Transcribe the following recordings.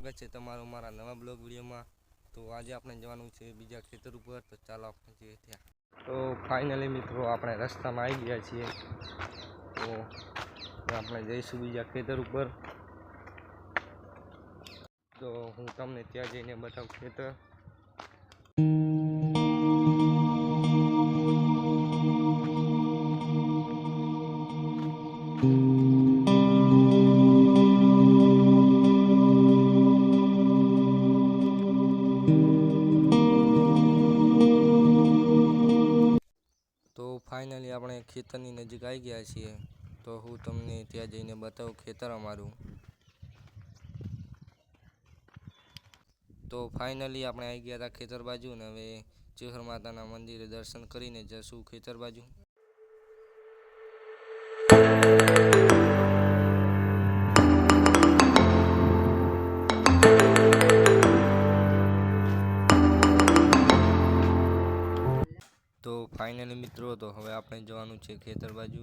સ્વાગત છે તમારું મારા નવા બ્લોગ વિડીયોમાં। તો આજે આપણે જવાનું છે બીજા ખેતર ઉપર, તો ચાલો આપણે જઈએ ત્યાં। તો ફાઇનલી મિત્રો આપણે રસ્તામાં આવી ગયા છીએ, તો આપણે જઈશું બીજા ખેતર ઉપર। તો હું તમને ત્યાં જઈને બતાવું ખેતર। તો ફાઇનલી આપણે ખેતરની નજીક આવી ગયા છીએ, તો હું તમને ત્યાં જઈને બતાવું ખેતર અમારું। તો ફાઇનલી આપણે આવી ગયા હતા ખેતર બાજુ, ને હવે ચેહર માતાના મંદિરે દર્શન કરીને જશું ખેતર બાજુ। તો ફાઇનલી મિત્રો, તો હવે આપણે જવાનું છે ખેતર બાજુ,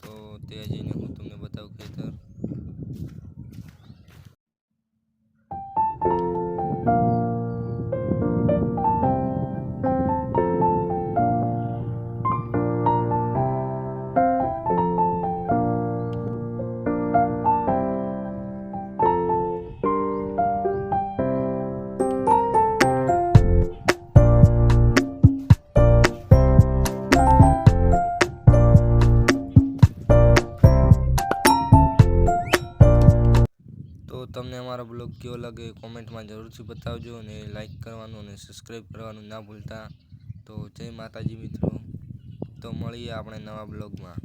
તો ત્યાં જઈને હું તમને બતાવું ખેતર। તો તમને અમારો બ્લોગ કેવો લાગે કોમેન્ટમાં જરૂરથી બતાવજો, અને લાઈક કરવાનું અને સબસ્ક્રાઈબ કરવાનું ના ભૂલતા। તો જય માતાજી મિત્રો, તો મળીએ આપણે નવા બ્લોગમાં।